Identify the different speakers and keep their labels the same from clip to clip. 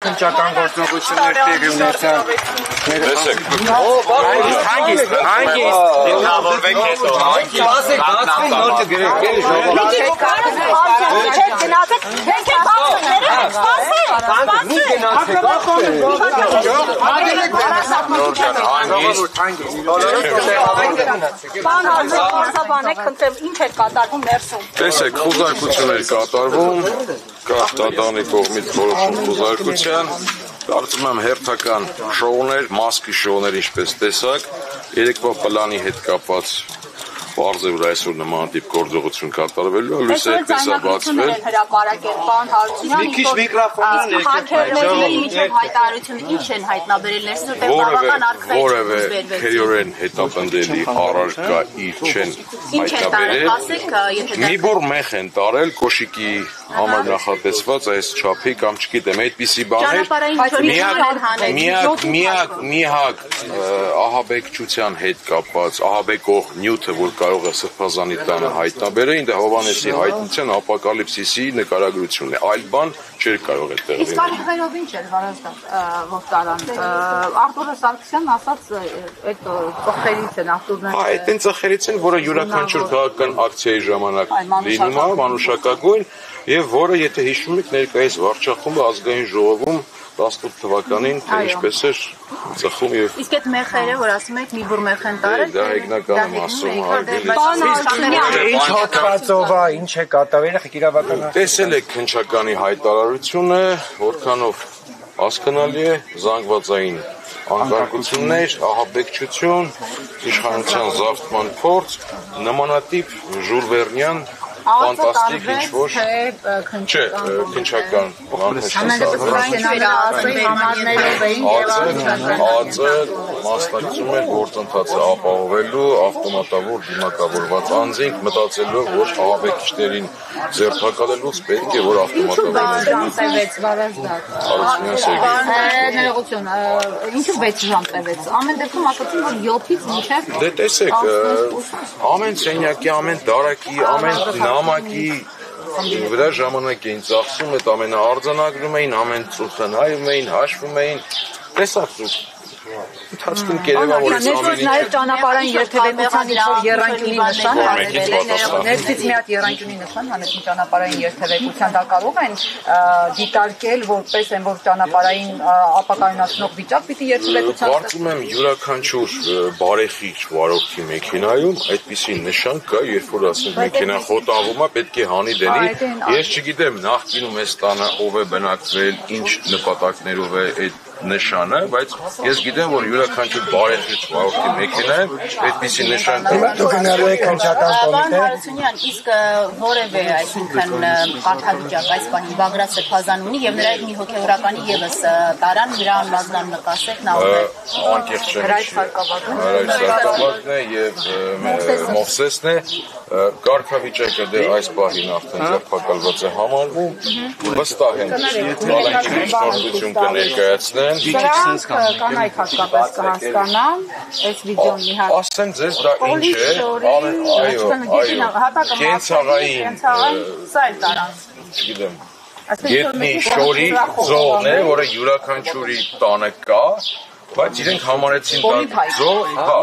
Speaker 1: քննչական գործողություններ տեղի ունեցան։ Հանգիստ։
Speaker 2: Տեսեք, խուզարկություններ կատարվում, կա դատանի կողմից որոշում խուզարկության, կարծում եմ հերթական շոուներ, մասկի շոուներ ինչպես տեսակ, երեկվա պլանի հետ կապված Պարզ է, որ այսօր նմանատիպ գործողություն կատարվելու է, լույսը այդպես է բացվել։
Speaker 3: Մի քիչ միկրոֆոնին
Speaker 4: հաքերների միջև հայտարարությունը ինչ են հայտնաբերել ներսում,
Speaker 2: որևէ քերիորեն հետապնդելի առարկա իր չեն հայտնաբերել։ Մի բուռ մեղ են տարել կոշիկի համար նախատեսված այս չափի կամ չգիտեմ, այդպիսի բաներ միակ ահաբեկչության հետ կապված, ահաբեկող նյութը, որ կարող է սրբազանի տանը հայտնաբերել, դա Հովհաննեսի հայտնության ապոկալիպսիսի նկարագրությունն է, այլ բան չէր կարող է տեղի
Speaker 4: Իսկ Արիղայրով ինչ էր վարազդատ, որ տարան, Արտուրը Սարգսյանն ասաց այդ ծխերից են, Արտուրն
Speaker 2: այդ են ծխերից են, որը յուրաքանչյուր քաղաքական ակցիայի ժամանակ լինում է, մանուշակագույն, եւ որը, եթե հիշում եք, ներկայիս վարչախումբը ազգային ժողովում 18 թվականին, թե ինչպես էր ծխում եւ
Speaker 4: Իսկ այդ մեխերը, որ ասում եք, մի բուռ մեխ են տարել,
Speaker 2: դա հեգնական մասում
Speaker 1: Ինչ հոդվածով է, ինչ է կատարվել, եղեք իրավականորեն։
Speaker 2: Տեսել եք քննչականի հայտարարությունը, որքանով հասկանալի է, զանգվածային անկարգություններ, ահաբեկչություն, իշխանության զավթման փորձ, նմանատիպ Ժուլ ֆանտաստիկ ինչ-որ չէ, քննչական ԱԾ մասնակցում էր գործընթացը ապահովելու ավտոմատավոր դիմակավորված անձինք մտածելով, որ ահաբեկիչներին ձերբակալելուց պետք է, որ
Speaker 4: Ինչու 6 ժամ տևեց, ամեն դեպքում ասացին, որ 7-ից մինչև
Speaker 2: Դե տեսեք, ամեն սենյակի, ամեն դարակի, ամեն նամակի վրա ժամանակ էին ծախսում, այդ ամենը արձանագրում էին, ամեն ծուխը նայում էին, հաշվում էին, տեսակ ծուխ Ընթացքում կերևա, որ այս ամեն
Speaker 4: ինչը ճանապարհային երթևեկության ինչ-որ եռանկյունի նշան հանել ներսից մի հատ եռանկյունի նշան հանել ճանապարհային երթևեկության դա կարող են դիտարկել որպես են որ ճանապարհային ապակայունացնող վիճակ պիտի երթևեկության
Speaker 2: Կարծում եմ յուրաքանչյուր բարեխիղճ վարորդի մեքենայում այդպիսի նշան կա, երբ որ ասում մեքենա խոտավում է, պետք է հանի դնի։ Ես չգիտեմ նախկինում այս տանը ով է բնակվել, ինչ նպատակներով է այդ նշանը, բայց ես գիտեմ, որ յուրաքանչյուր բարեխիղճ վարորդի մեքենայում այդպիսի նշան կա։
Speaker 1: Դուք գնալու եք քննչական
Speaker 4: Պարոն Հարությունյան, իսկ որևէ, այսինքն կարգավիճակ այս բանի Բագրատ Սրբազան ունի եւ նրա հետ մի հոգեվորականի եւս տարան նրա անմազնան նկասեք նա
Speaker 2: անկեղծ չէ։ Հրայր եւ Մովսեսն է կարգավիճակը դե այս պահին արդեն ձերբակալված է համարվում վստահ եմ շնորհություն կներկայացնեն
Speaker 4: Սրանք կանայք հատկապես կհասկանան այս վիդեոն մի հատ
Speaker 2: ասեմ ձեզ դա ինչ է կենցաղային
Speaker 4: սա էլ տարան
Speaker 2: չգիտեմ Գետնի շորի ձողն է որը յուրաքանչյուրի տանը կա բայց իրենք համարեցին դա ձող, հա,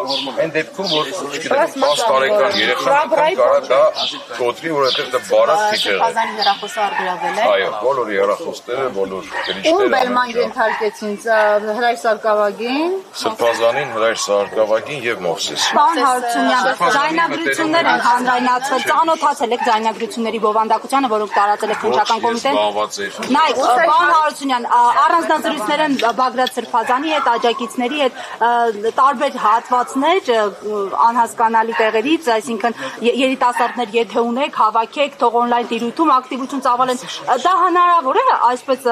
Speaker 2: այն դեպքում, որ, չգիտեմ, 10 տարեկան երեխան կարա դա կոտրի, որովհետև դա բարակ փիթեղ է։
Speaker 4: Սրբազանի հեռախոսը արգելվել է։
Speaker 2: Այո, բոլոր հեռախոսները, բոլոր գրիչները։
Speaker 4: Ում բերման ենթարկեցին Հրայր Սարգսակին։
Speaker 2: Սրբազանին, Հրայր Սարգսակին եւ Մովսեսին։
Speaker 4: Պարոն Հարությունյան, ձայնագրություններ են հանրայնացվել, ծանոթացել եք ձայնագրությունների բովանդակությանը, որոնք տարածել է քննչական կոմիտեն։ Նայեք, պարոն Հարությունյան, առանձնազրույցներ են Բագրատ Սրբազանի հետ, աջակիցների հետ տարբեր հատվածներ անհասկանալի տեղերից, այսինքն երիտասարդներ եթե ունեք, հավաքեք, թող օնլայն տիրույթում ակտիվություն ծավալեն, դա հնարավոր է այսպես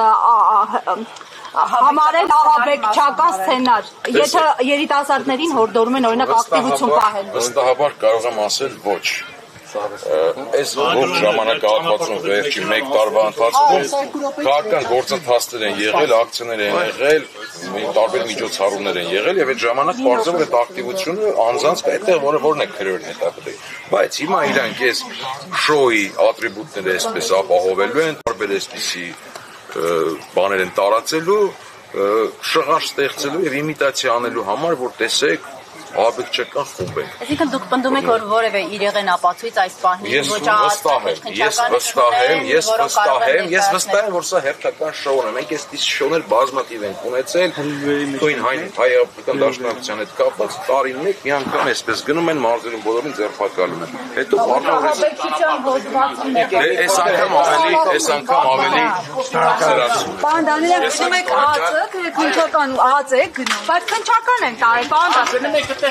Speaker 4: համարել ահաբեկչական սցենար, եթե երիտասարդներին հորդորում են օրինակ ակտիվություն պահել։
Speaker 2: Վստահաբար կարող եմ ասել ոչ։ Այս ողջ ժամանակահատվածում վերջի 1 տարվա ընթացքում քաղաքական գործընթացներ են եղել, ակցիաներ են եղել, տարբեր միջոցառումներ են եղել եւ այդ ժամանակ բարձր այդ ակտիվությունը անձանց այդտեղ որն է քրերն հետապնդի։ Բայց հիմա իրանք այս շոուի ատրիբուտները այսպես ապահովելու են, տարբեր այսպիսի բաներ են տարածելու, շղար ստեղծելու եւ իմիտացիա անելու համար, որ տեսեք աբեկչական խումբ են։
Speaker 3: Այսինքն դուք պնդում եք, որ որևէ իրեղեն ապացույց այս պահին
Speaker 2: ես վստահ եմ, որ սա հերթական շոուն է։ Մենք այս շոուներ բազմաթիվ ենք ունեցել, նույն հայ-african դաշնակցության հետ կապված տարին մեկ մի անգամ այսպես գնում են մարզերում բոլորին ձերբակալում են։ Հետո այս անգամ ավելի ծրացում։
Speaker 4: Պարոն Դանիելյան, գնում եք ԱԾ, քննչական ԱԾ եք գնում, բայց քննչական են տարել, պարոն Դանիելյան։